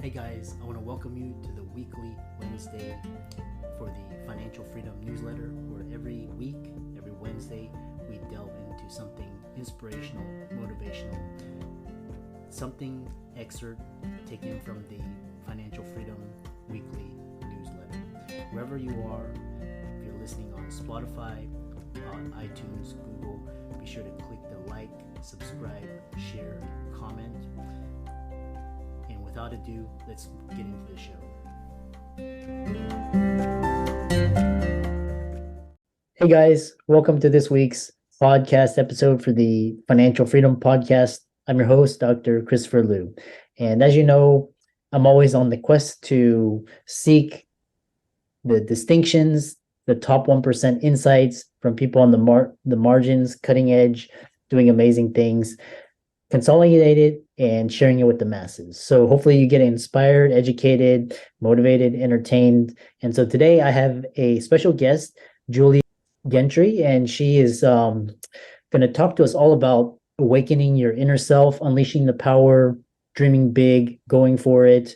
Hey guys, I want to welcome you to the weekly Wednesday for the Financial Freedom newsletter, where every week, every Wednesday, we delve into something inspirational, motivational, something excerpt taken from the Financial Freedom weekly newsletter. Wherever you are, if you're listening on Spotify, on iTunes, Google, be sure to click the like, subscribe, share, comment. And without ado, let's get into the show. Hey guys, welcome to this week's podcast episode for the Financial Freedom Podcast. I'm your host, Dr. Christopher Liu. And as you know, I'm always on the quest to seek the distinctions, the top 1% insights from people on the margins, cutting edge, doing amazing things, consolidate it and sharing it with the masses. So hopefully you get inspired, educated, motivated, entertained. And so today I have a special guest, Julie Gentry, and she is going to talk to us all about awakening your inner self, unleashing the power, dreaming big, going for it,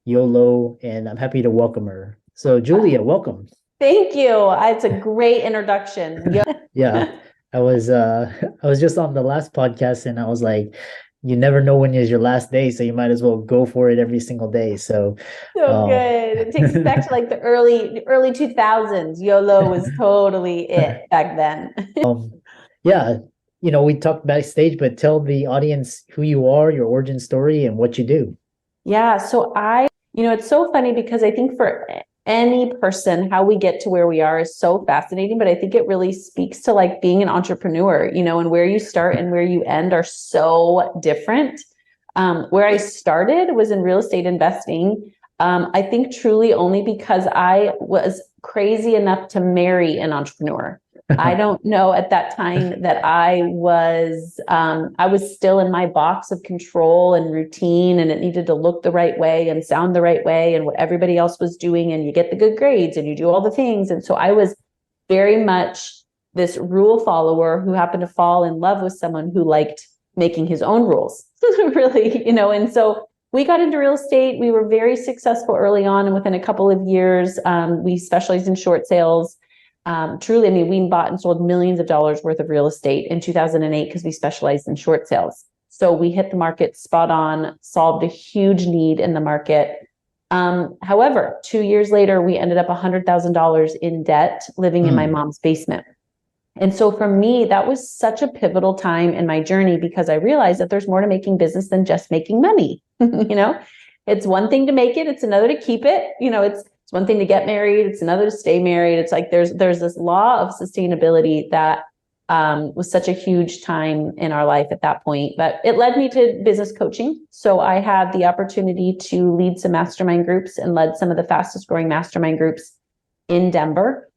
YOLO, and I'm happy to welcome her. So Julia, welcome. Thank you. It's a great introduction. Yeah. I was just on the last podcast and I was like, you never know when is your last day, so you might as well go for it every single day. So good. It takes us back to like the early 2000s. YOLO was totally it back then. Yeah, we talked backstage, but tell the audience who you are, your origin story, and what you do. Yeah, so it's so funny because I think for any person, how we get to where we are is so fascinating, but I think it really speaks to like being an entrepreneur, and where you start and where you end are so different. Where I started was in real estate investing. I think truly only because I was crazy enough to marry an entrepreneur. I don't know at that time that I was still in my box of control and routine, and it needed to look the right way and sound the right way and what everybody else was doing, and you get the good grades and you do all the things. And so I was very much this rule follower who happened to fall in love with someone who liked making his own rules. Really, and so we got into real estate. We were very successful early on, and within a couple of years, we specialized in short sales. Truly, we bought and sold millions of dollars worth of real estate in 2008 because we specialized in short sales. So we hit the market spot on, solved a huge need in the market. However, 2 years later, we ended up $100,000 in debt living in my mom's basement. And so for me, that was such a pivotal time in my journey because I realized that there's more to making business than just making money. It's one thing to make it. It's another to keep it. It's one thing to get married. It's another to stay married. It's like there's this law of sustainability that was such a huge time in our life at that point. But it led me to business coaching. So I had the opportunity to lead some mastermind groups and led some of the fastest growing mastermind groups in Denver,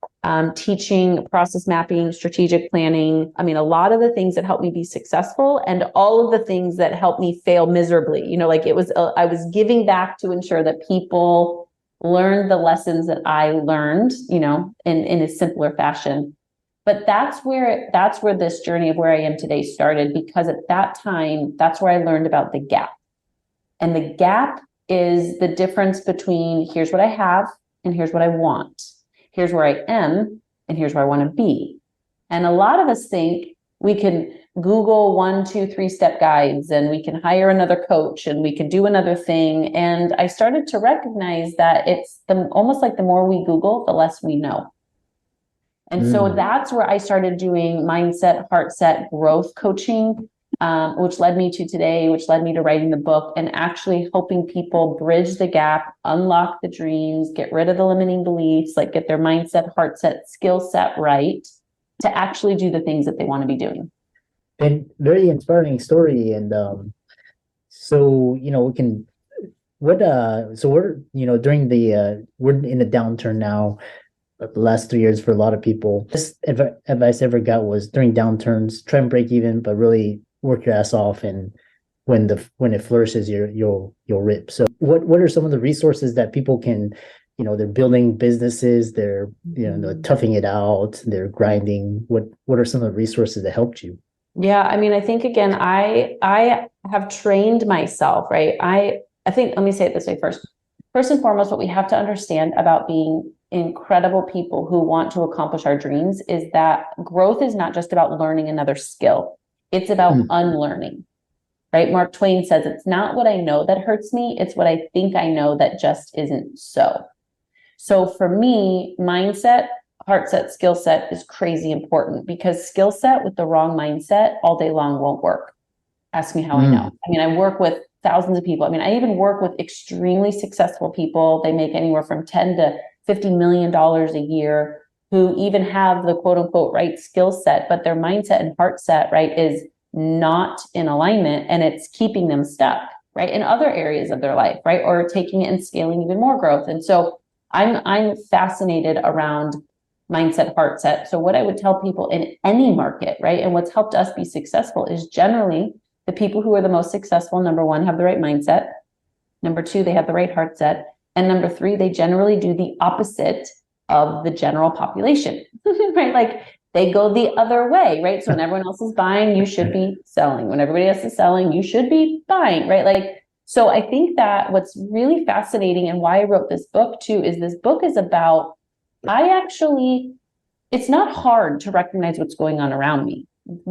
teaching process mapping, strategic planning. A lot of the things that helped me be successful and all of the things that helped me fail miserably. I was giving back to ensure that people learn the lessons that I learned, in a simpler fashion. But that's where this journey of where I am today started, because at that time, that's where I learned about the gap. And the gap is the difference between here's what I have and here's what I want. Here's where I am and here's where I want to be. And a lot of us think we can Google 1, 2, 3-step guides, and we can hire another coach, and we can do another thing. And I started to recognize that it's almost like the more we Google, the less we know. And so that's where I started doing mindset, heart set, growth coaching, which led me to today, which led me to writing the book and actually helping people bridge the gap, unlock the dreams, get rid of the limiting beliefs, like get their mindset, heart set, skill set right to actually do the things that they want to be doing. And very inspiring story. And so we can during we're in a downturn now, the last 3 years for a lot of people. This advice I ever got was during downturns, try and break even, but really work your ass off, and when it flourishes, you'll rip. So what are some of the resources that people can, they're building businesses, they're toughing it out, they're grinding. What are some of the resources that helped you? Yeah, I think again, I have trained myself, right? I think, let me say it this way first. First and foremost, what we have to understand about being incredible people who want to accomplish our dreams is that growth is not just about learning another skill. It's about unlearning, right? Mark Twain says, it's not what I know that hurts me. It's what I think I know that just isn't so. So for me, mindset, heart set, skill set is crazy important, because skill set with the wrong mindset all day long won't work. Ask me how I know. I mean, I work with thousands of people. I mean, I even work with extremely successful people. They make anywhere from 10 to $50 million a year, who even have the quote unquote right skill set, but their mindset and heart set, right, is not in alignment, and it's keeping them stuck, right, in other areas of their life, right, or taking it and scaling even more growth. And so I'm fascinated around mindset, heart set. So what I would tell people in any market, right, and what's helped us be successful is generally the people who are the most successful, number one, have the right mindset. Number two, they have the right heart set. And number three, they generally do the opposite of the general population, right? Like they go the other way, right? So when everyone else is buying, you should be selling. When everybody else is selling, you should be buying, right? Like, so I think that what's really fascinating and why I wrote this book too, is this book is about, it's not hard to recognize what's going on around me.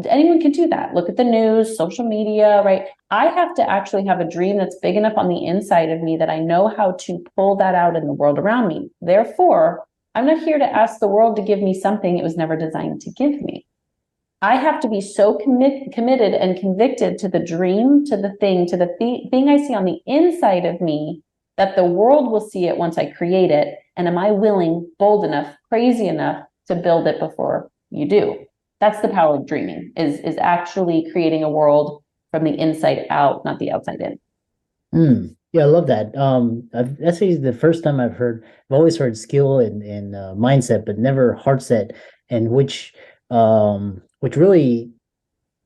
Anyone can do that. Look at the news, social media, right? I have to actually have a dream that's big enough on the inside of me that I know how to pull that out in the world around me. Therefore, I'm not here to ask the world to give me something it was never designed to give me. I have to be so committed and convicted to the dream, to the thing I see on the inside of me, that the world will see it once I create it. And am I willing, bold enough, crazy enough to build it before you do? That's the power of dreaming, is actually creating a world from the inside out, not the outside in. Yeah, I love that. That's actually the first time I've always heard skill and mindset, but never heart set, and which really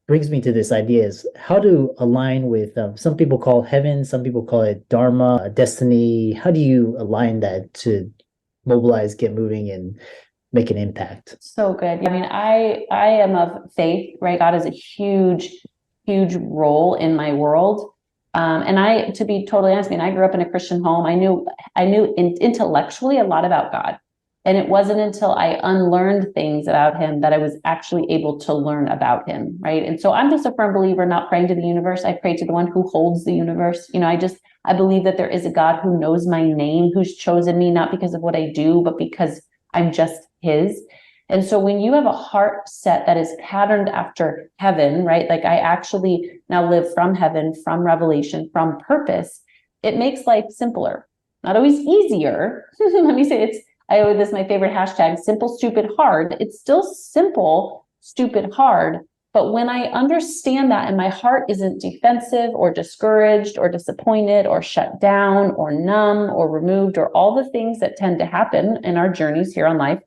brings me to this idea is how to align with, some people call heaven, some people call it dharma, destiny. How do you align that to mobilize, get moving, and make an impact? So good. I mean, I am of faith, right? God is a huge, huge role in my world. And to be totally honest, I mean, I grew up in a Christian home. I knew intellectually a lot about God. And it wasn't until I unlearned things about him that I was actually able to learn about him, right? And so I'm just a firm believer, not praying to the universe. I pray to the one who holds the universe. You know, I believe that there is a God who knows my name, who's chosen me, not because of what I do, but because I'm just his. And so when you have a heart set that is patterned after heaven, right? Like I actually now live from heaven, from revelation, from purpose, it makes life simpler. Not always easier. Let me say this is my favorite hashtag, simple, stupid, hard. It's still simple, stupid, hard. But when I understand that and my heart isn't defensive or discouraged or disappointed or shut down or numb or removed or all the things that tend to happen in our journeys here on life,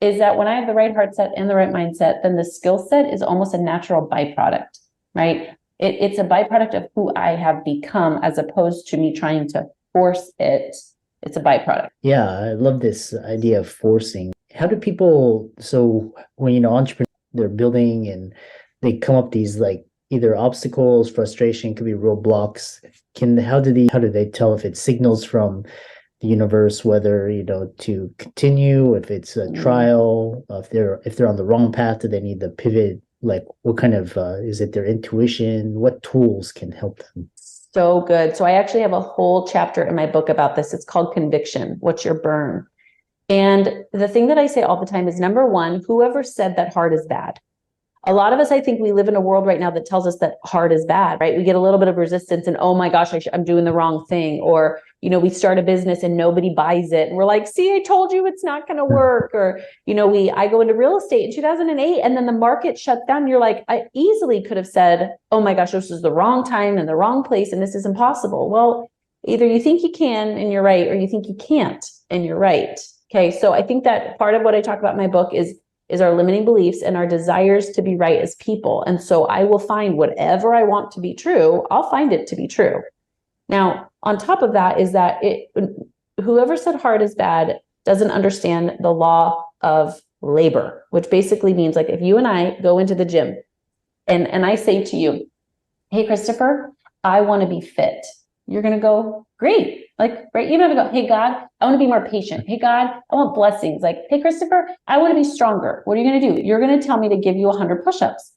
is that when I have the right heart set and the right mindset, then the skill set is almost a natural byproduct, right? It's a byproduct of who I have become as opposed to me trying to force it. It's a byproduct. Yeah, I love this idea of forcing. How do people, so when, entrepreneurs, they're building and they come up these like either obstacles, frustration, could be roadblocks. How do they tell if it's signals from the universe, whether, to continue, if it's a trial, if they're on the wrong path, do they need to pivot? Like what kind of, is it their intuition? What tools can help them? So good. So I actually have a whole chapter in my book about this. It's called Conviction. What's your burn? And the thing that I say all the time is, number one, whoever said that hard is bad. A lot of us, I think we live in a world right now that tells us that hard is bad, right? We get a little bit of resistance and, oh my gosh, I'm doing the wrong thing. Or, we start a business and nobody buys it. And we're like, see, I told you it's not going to work. Or, I go into real estate in 2008 and then the market shut down. You're like, I easily could have said, oh my gosh, this is the wrong time and the wrong place. And this is impossible. Well, either you think you can and you're right, or you think you can't and you're right. Okay. So I think that part of what I talk about in my book is our limiting beliefs and our desires to be right as people. And so I will find whatever I want to be true, I'll find it to be true. Now, on top of that is that whoever said hard is bad doesn't understand the law of labor, which basically means like if you and I go into the gym and I say to you, hey, Christopher, I want to be fit. you're going to go, great. Like, right. Even if I go, hey, God, I want to be more patient. Hey, God, I want blessings. Like, hey, Christopher, I want to be stronger. What are you going to do? You're going to tell me to give you 100 push-ups.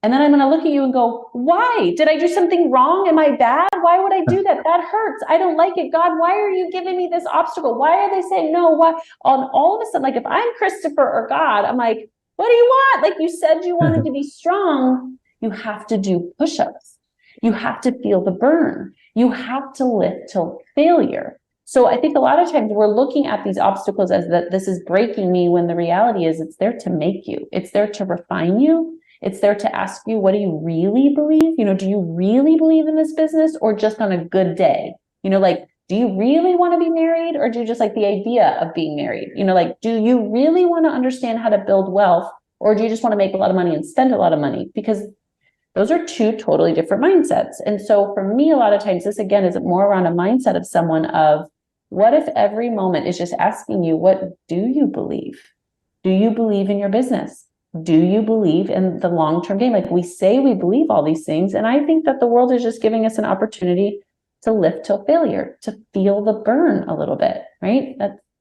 And then I'm going to look at you and go, why? Did I do something wrong? Am I bad? Why would I do that? That hurts. I don't like it. God, why are you giving me this obstacle? Why are they saying no? Why? On all of a sudden, like if I'm Christopher or God, I'm like, what do you want? Like you said, you wanted to be strong. You have to do push-ups. You have to feel the burn. You have to lift till failure. So I think a lot of times we're looking at these obstacles as that this is breaking me, when the reality is it's there to make you. It's there to refine you. It's there to ask you, what do you really believe? Do you really believe in this business, or just on a good day? Like, do you really want to be married, or do you just like the idea of being married? Like, do you really want to understand how to build wealth, or do you just want to make a lot of money and spend a lot of money? Because those are two totally different mindsets. And so for me, a lot of times this again is more around a mindset of someone of, what if every moment is just asking you, what do you believe? Do you believe in your business? Do you believe in the long-term game? Like we say we believe all these things. And I think that the world is just giving us an opportunity to lift till failure, to feel the burn a little bit, right?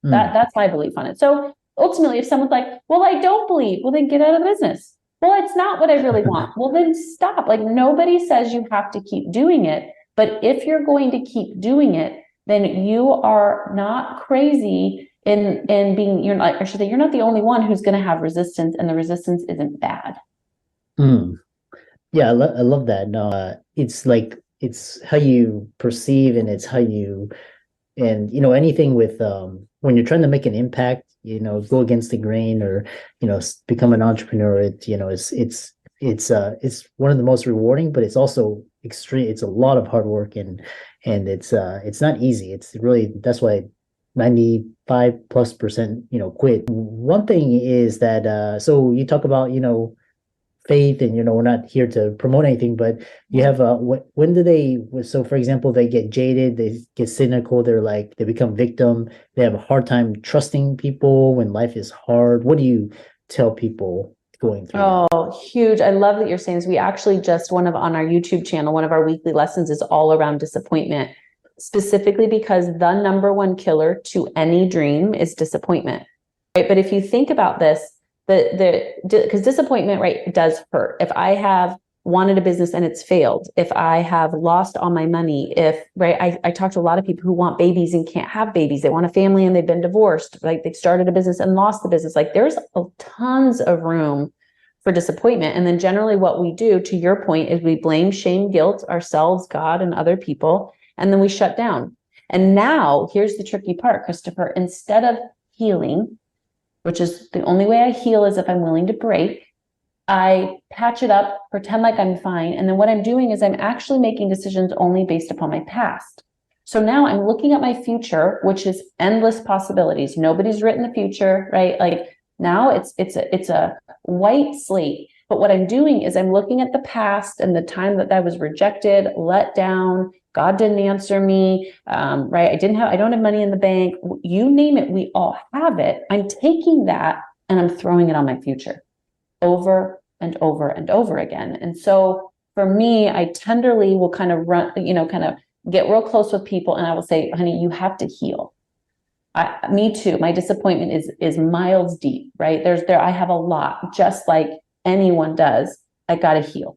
That's my belief on it. So ultimately, if someone's like, well, I don't believe, well, then get out of the business. Well, it's not what I really want. Well, then stop. Like nobody says you have to keep doing it. But if you're going to keep doing it, then you are not crazy in being, you're not the only one who's going to have resistance, and the resistance isn't bad. Yeah, I love that. No, it's like, it's how you perceive, and it's how you, and anything with when you're trying to make an impact, go against the grain, or become an entrepreneur. It's one of the most rewarding, but it's also extreme. It's a lot of hard work, and it's not easy. It's really, that's why 95+% quit. One thing is that so you talk about faith, and we're not here to promote anything, but you have when do they, so for example, they get jaded, they get cynical, they become victim, they have a hard time trusting people when life is hard. What do you tell people going through that? Huge. I love that you're saying this. We actually just, on our YouTube channel, one of our weekly lessons is all around disappointment, specifically because the number one killer to any dream is disappointment, right? But if you think about this, because disappointment, right, does hurt. If I have wanted a business and it's failed, if I have lost all my money, I talk to a lot of people who want babies and can't have babies. They want a family and they've been divorced. Like they've started a business and lost the business. Like there's tons of room for disappointment. And then generally what we do, to your point, is we blame, shame, guilt ourselves, God, and other people, and then we shut down. And now here's the tricky part, Christopher. Instead of healing, which is the only way I heal is if I'm willing to break, I patch it up, pretend like I'm fine. And then what I'm doing is I'm actually making decisions only based upon my past. So now I'm looking at my future, which is endless possibilities. Nobody's written the future, right? Like now it's a white slate. But what I'm doing is I'm looking at the past and the time that I was rejected, let down, God didn't answer me, right? I don't have money in the bank. You name it, we all have it. I'm taking that and I'm throwing it on my future over and over and over again. And so for me, I tenderly will kind of get real close with people, and I will say, honey, you have to heal. Me too. My disappointment is miles deep, right? I have a lot, just like anyone does. I got to heal.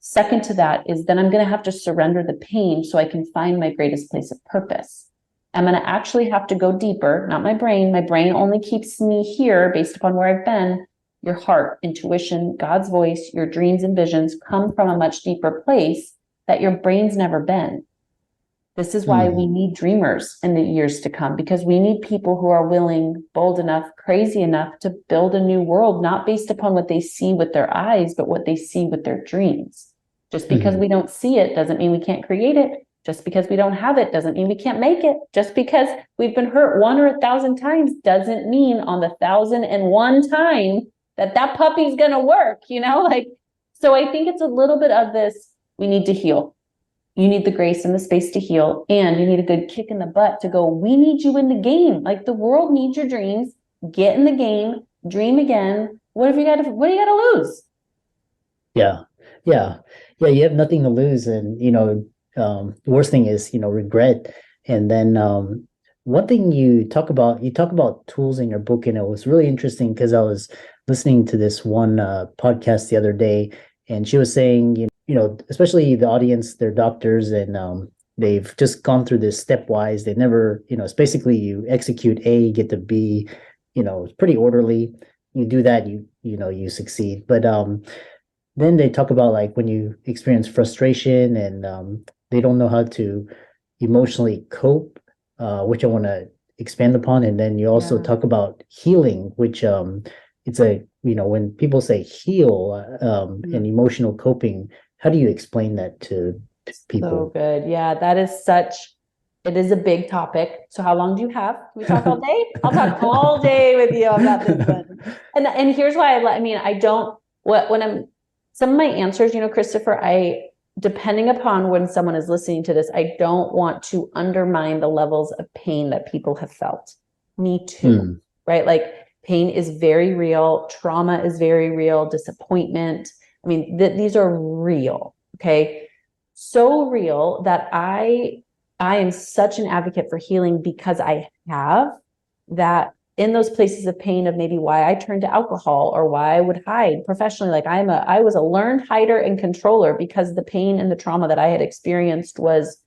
Second to that is then I'm going to have to surrender the pain so I can find my greatest place of purpose. I'm going to actually have to go deeper, not my brain. My brain only keeps me here based upon where I've been. Your heart, intuition, God's voice, your dreams and visions come from a much deeper place that your brain's never been. This is why we need dreamers in the years to come, because we need people who are willing, bold enough, crazy enough to build a new world, not based upon what they see with their eyes, but what they see with their dreams. Just because we don't see it doesn't mean we can't create it. Just because we don't have it doesn't mean we can't make it. Just because we've been hurt 1 or 1,000 times doesn't mean on the 1,001 time that puppy's going to work, so I think it's a little bit of this. We need to heal. You need the grace and the space to heal, and you need a good kick in the butt to go, we need you in the game. Like the world needs your dreams. Get in the game, dream again. What do you got to lose? Yeah. You have nothing to lose. And the worst thing is, regret. And then one thing you talk about tools in your book, and it was really interesting because I was listening to this one podcast the other day, and she was saying, especially the audience, they're doctors, and they've just gone through this stepwise. They never, it's basically you execute A, get to B, it's pretty orderly. You do that, you succeed. But then they talk about like when you experience frustration and they don't know how to emotionally cope, which I want to expand upon. And then you also talk about healing, which it's when people say heal and emotional coping, how do you explain that to people? So good. Yeah, it is a big topic. So how long do you have? Can we talk all day? I'll talk all day with you about this one. And here's why I don't, some of my answers, Christopher, depending upon when someone is listening to this, I don't want to undermine the levels of pain that people have felt. Me too, right? Like pain is very real. Trauma is very real. Disappointment. These are real. Okay. So real that I am such an advocate for healing because I have that in those places of pain of maybe why I turned to alcohol or why I would hide professionally. Like I was a learned hider and controller because the pain and the trauma that I had experienced was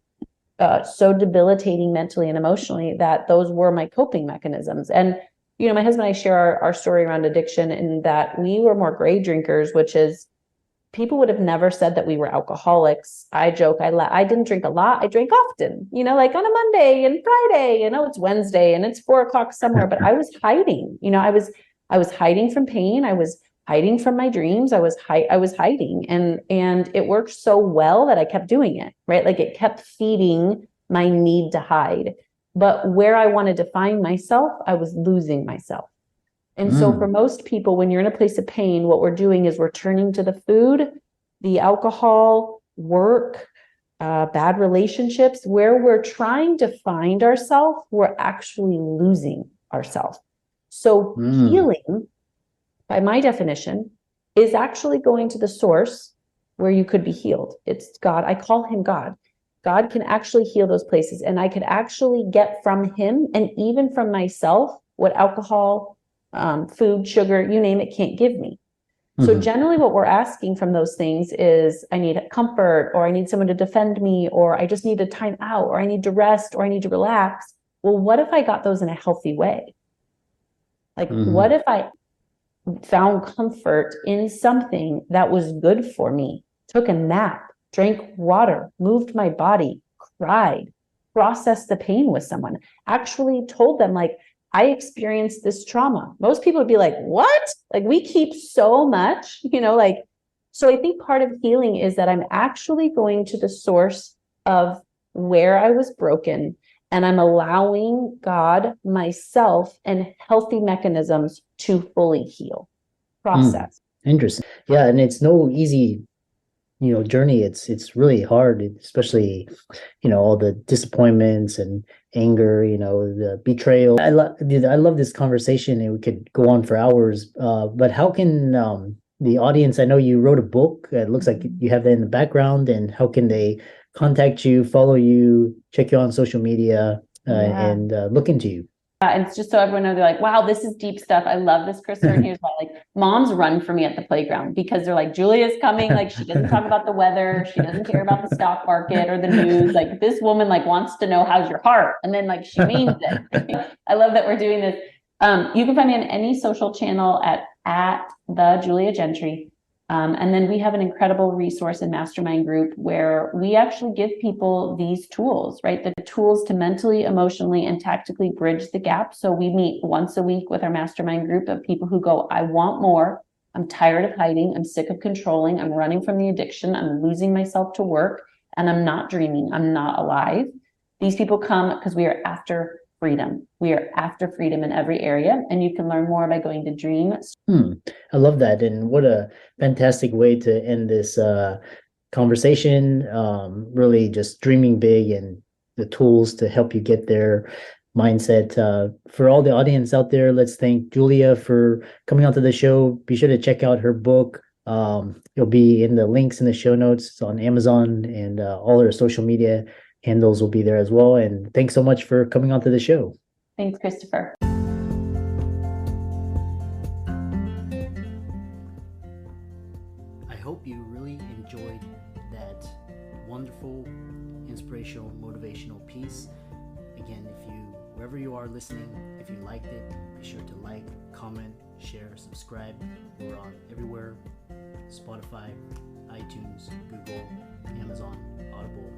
so debilitating mentally and emotionally that those were my coping mechanisms. And, my husband and I share our story around addiction in that we were more grade drinkers, which is people would have never said that we were alcoholics. I joke, I didn't drink a lot. I drank often, like on a Monday and Friday, it's Wednesday and it's 4:00 somewhere, but I was hiding, I was hiding from pain. I was hiding from my dreams. I was hiding and it worked so well that I kept doing it, right? Like it kept feeding my need to hide. But where I wanted to find myself, I was losing myself. And so for most people, when you're in a place of pain, what we're doing is we're turning to the food, the alcohol, work, bad relationships. Where we're trying to find ourselves, we're actually losing ourselves. So healing, by my definition, is actually going to the source where you could be healed. It's God. I call him God. God can actually heal those places. And I could actually get from him and even from myself what alcohol, food, sugar, you name it, can't give me. So generally what we're asking from those things is I need comfort, or I need someone to defend me, or I just need a time out, or I need to rest, or I need to relax. Well, what if I got those in a healthy way? Like, what if I found comfort in something that was good for me, took a nap, drank water, moved my body, cried, processed the pain with someone, actually told them like, I experienced this trauma. Most people would be like, what? Like we keep so much, so I think part of healing is that I'm actually going to the source of where I was broken, and I'm allowing God, myself, and healthy mechanisms to fully heal, process. Interesting. Yeah. And it's no easy, journey. It's really hard, especially, all the disappointments and anger, the betrayal. I love this conversation, and we could go on for hours. But how can the audience, I know you wrote a book, it looks like you have that in the background, and how can they contact you, follow you, check you on social media, and look into you? And it's just so everyone knows, they're like, wow, this is deep stuff. I love this, Krista. And here's why, like moms run for me at the playground because they're like, Julia's coming. Like she doesn't talk about the weather. She doesn't care about the stock market or the news. Like this woman like wants to know how's your heart. And then like, she means it. I love that we're doing this. You can find me on any social channel at the Julia Gentry. And then we have an incredible resource and mastermind group where we actually give people these tools, right? The tools to mentally, emotionally, and tactically bridge the gap. So we meet once a week with our mastermind group of people who go, I want more. I'm tired of hiding. I'm sick of controlling. I'm running from the addiction. I'm losing myself to work, and I'm not dreaming. I'm not alive. These people come because we are after freedom. We are after freedom in every area, and you can learn more by going to Dream. I love that, and what a fantastic way to end this conversation. Really, just dreaming big and the tools to help you get there. Mindset. For all the audience out there, let's thank Julia for coming onto the show. Be sure to check out her book, It'll be in the links in the show notes. It's on Amazon, and all our social media handles will be there as well. And thanks so much for coming onto the show. Thanks, Christopher. I hope you really enjoyed that wonderful, inspirational, motivational piece. Again, wherever you are listening, if you liked it, be sure to like, comment, share, subscribe. We're on everywhere: Spotify, iTunes, Google, Amazon, Audible.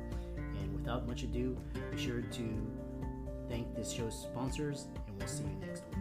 And without much ado, be sure to thank this show's sponsors, and we'll see you next week.